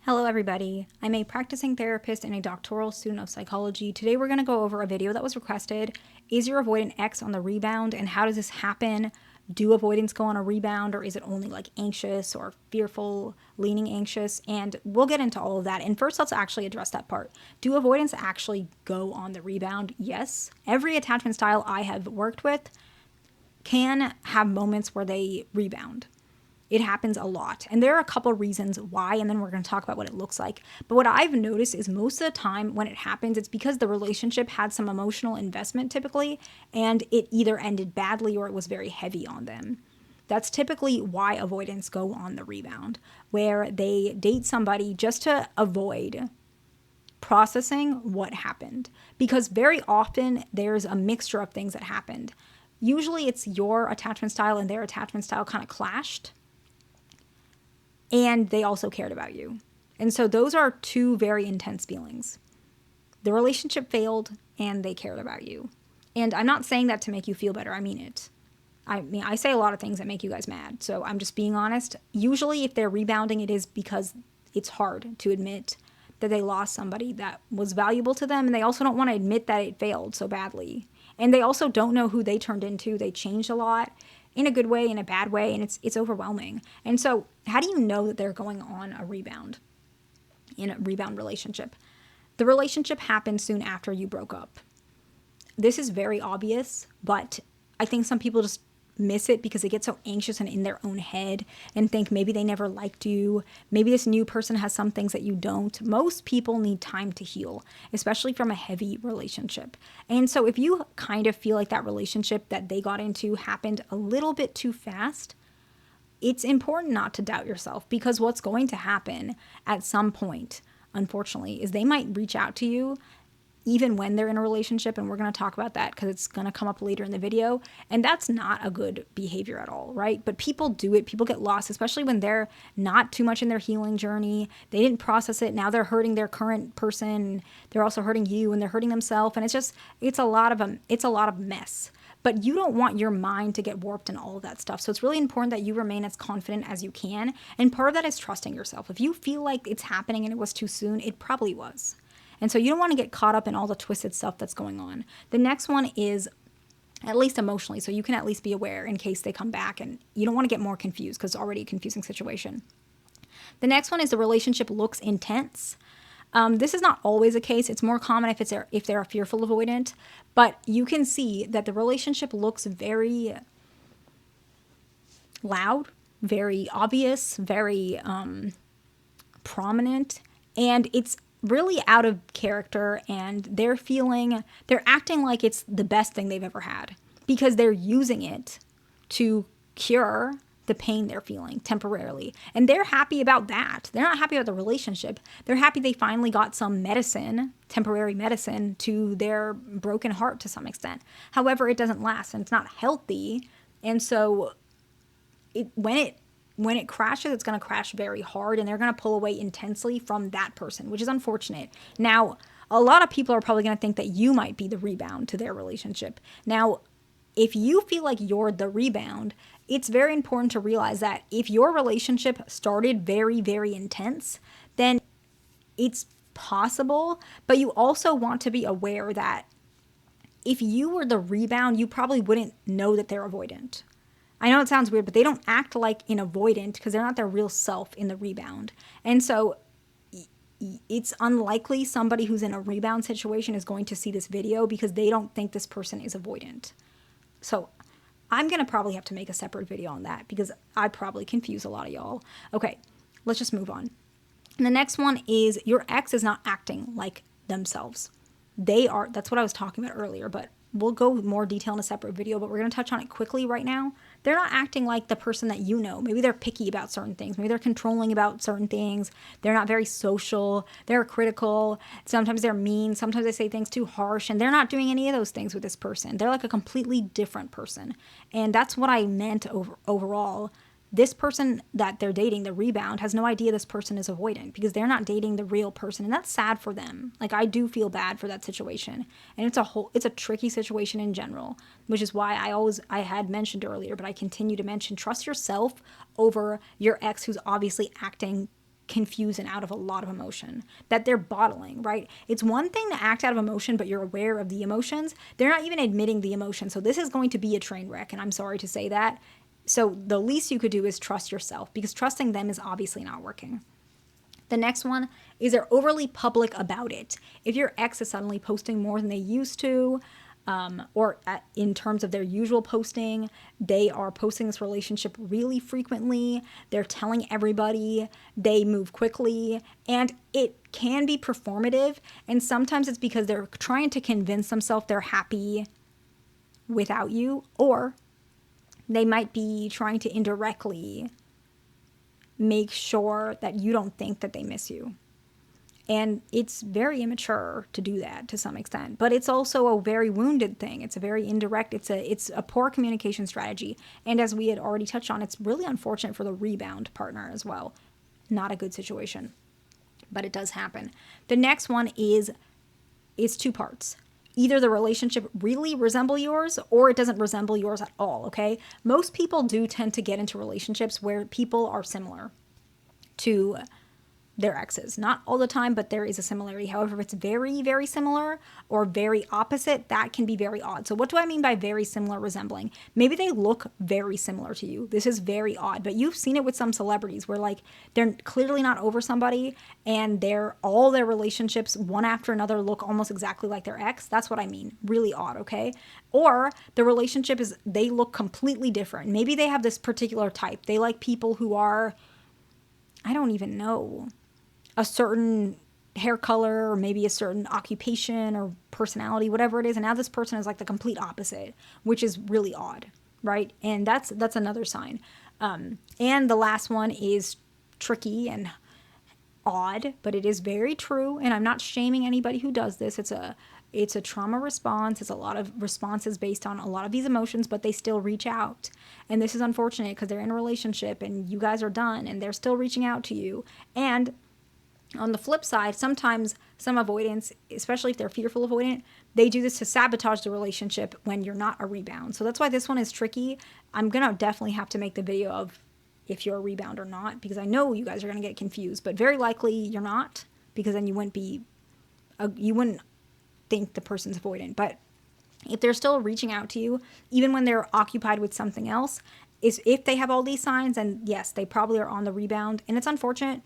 Hello everybody, I'm a practicing therapist and a doctoral student of psychology. Today we're going to go over a video that was requested. Is your avoidant X on the rebound and how does this happen? Do avoidants go on a rebound or is it only like anxious or fearful, leaning anxious? And we'll get into all of that. And first let's actually address that part. Do avoidants actually go on the rebound? Yes. Every attachment style I have worked with can have moments where they rebound. It happens a lot. And there are a couple of reasons why, and then we're going to talk about what it looks like. But what I've noticed is most of the time when it happens, it's because the relationship had some emotional investment typically, and it either ended badly or it was very heavy on them. That's typically why avoidants go on the rebound, where they date somebody just to avoid processing what happened. Because very often there's a mixture of things that happened. Usually it's your attachment style and their attachment style kind of clashed. And they also cared about you. And so those are two very intense feelings. The relationship failed and they cared about you. And I'm not saying that to make you feel better. I mean it. I say a lot of things that make you guys mad. So I'm just being honest. Usually if they're rebounding, it is because it's hard to admit that they lost somebody that was valuable to them. And they also don't want to admit that it failed so badly. And they also don't know who they turned into. They changed a lot. In a good way, in a bad way, and it's overwhelming. And so how do you know that they're going on a rebound in a rebound relationship? The relationship happened soon after you broke up. This is very obvious, but I think some people just miss it because they get so anxious and in their own head and think maybe they never liked you. Maybe this new person has some things that you don't. Most people need time to heal, especially from a heavy relationship. And so if you kind of feel like that relationship that they got into happened a little bit too fast, it's important not to doubt yourself, because what's going to happen at some point, unfortunately, is they might reach out to you even when they're in a relationship, and we're going to talk about that because it's going to come up later in the video, and that's not a good behavior at all, right? But people do it. People get lost, especially when they're not too much in their healing journey. They didn't process it. Now they're hurting their current person. They're also hurting you, and they're hurting themselves, and it's a lot of mess. But you don't want your mind to get warped and all of that stuff. So it's really important that you remain as confident as you can, and part of that is trusting yourself. If you feel like it's happening and it was too soon, it probably was. And so you don't want to get caught up in all the twisted stuff that's going on. The next one is at least emotionally, so you can at least be aware in case they come back, and you don't want to get more confused because it's already a confusing situation. The next one is the relationship looks intense. This is not always the case. It's more common if they're a fearful avoidant, but you can see that the relationship looks very loud, very obvious, very prominent, and it's really out of character, and they're acting like it's the best thing they've ever had because they're using it to cure the pain they're feeling temporarily. And they're happy about that. They're not happy about the relationship. They're happy they finally got some medicine, temporary medicine, to their broken heart to some extent. However, it doesn't last and it's not healthy. And so when it crashes, it's going to crash very hard, and they're going to pull away intensely from that person, which is unfortunate. Now, a lot of people are probably going to think that you might be the rebound to their relationship. Now, if you feel like you're the rebound, it's very important to realize that if your relationship started very, very intense, then it's possible, but you also want to be aware that if you were the rebound, you probably wouldn't know that they're avoidant. I know it sounds weird, but they don't act like an avoidant because they're not their real self in the rebound. And so it's unlikely somebody who's in a rebound situation is going to see this video because they don't think this person is avoidant. So I'm going to probably have to make a separate video on that because I probably confuse a lot of y'all. Okay, let's just move on. And the next one is your ex is not acting like themselves. That's what I was talking about earlier, but we'll go more detail in a separate video, but we're going to touch on it quickly right now. They're not acting like the person that you know. Maybe they're picky about certain things. Maybe they're controlling about certain things. They're not very social. They're critical. Sometimes they're mean. Sometimes they say things too harsh, and they're not doing any of those things with this person. They're like a completely different person. And that's what I meant overall. This person that they're dating, the rebound, has no idea this person is avoidant because they're not dating the real person, and that's sad for them. Like, I do feel bad for that situation, and it's a tricky situation in general, which is why I had mentioned earlier, but I continue to mention, trust yourself over your ex who's obviously acting confused and out of a lot of emotion that they're bottling, right? It's one thing to act out of emotion, but you're aware of the emotions. They're not even admitting the emotion. So this is going to be a train wreck, and I'm sorry to say that. So the least you could do is trust yourself, because trusting them is obviously not working. The next one is they're overly public about it. If your ex is suddenly posting more than they used to, in terms of their usual posting, they are posting this relationship really frequently. They're telling everybody, they move quickly, and it can be performative. And sometimes it's because they're trying to convince themselves they're happy without you, or they might be trying to indirectly make sure that you don't think that they miss you. And it's very immature to do that to some extent, but it's also a very wounded thing. It's a very indirect, it's a poor communication strategy. And as we had already touched on, it's really unfortunate for the rebound partner as well. Not a good situation, but it does happen. The next one is two parts. Either the relationship really resemble yours or it doesn't resemble yours at all, okay? Most people do tend to get into relationships where people are similar to their exes. Not all the time, but there is a similarity. However, if it's very, very similar or very opposite, that can be very odd. So what do I mean by very similar resembling? Maybe they look very similar to you. This is very odd, but you've seen it with some celebrities where like they're clearly not over somebody and all their relationships one after another look almost exactly like their ex. That's what I mean. Really odd, okay? Or the relationship they look completely different. Maybe they have this particular type. They like people who are, I don't even know, a certain hair color or maybe a certain occupation or personality, whatever it is. And now this person is like the complete opposite, which is really odd, right? And that's another sign. And the last one is tricky and odd, but it is very true. And I'm not shaming anybody who does this. It's a trauma response. It's a lot of responses based on a lot of these emotions, but they still reach out. And this is unfortunate because they're in a relationship and you guys are done and they're still reaching out to you. And on the flip side, sometimes some avoidants, especially if they're fearful avoidant, they do this to sabotage the relationship when you're not a rebound. So that's why this one is tricky. I'm going to definitely have to make the video of if you're a rebound or not, because I know you guys are going to get confused, but very likely you're not, because then you wouldn't think the person's avoidant. But if they're still reaching out to you, even when they're occupied with something else, is if they have all these signs, and yes, they probably are on the rebound. And it's unfortunate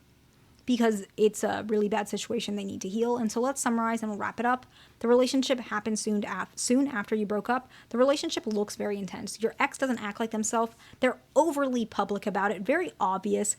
because it's a really bad situation they need to heal. And so let's summarize and we'll wrap it up. The relationship happened soon after you broke up. The relationship looks very intense. Your ex doesn't act like themselves. They're overly public about it, very obvious.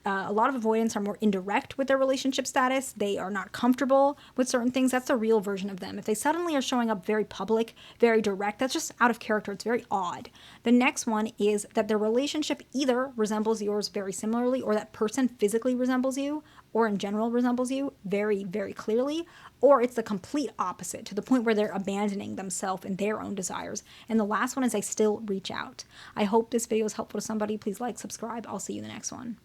A lot of avoidants are more indirect with their relationship status. They are not comfortable with certain things. That's the real version of them. If they suddenly are showing up very public, very direct, that's just out of character. It's very odd. The next one is that their relationship either resembles yours very similarly, or that person physically resembles you, or in general resembles you very, very clearly, or it's the complete opposite to the point where they're abandoning themselves and their own desires. And the last one is they still reach out. I hope this video is helpful to somebody. Please like, subscribe. I'll see you in the next one.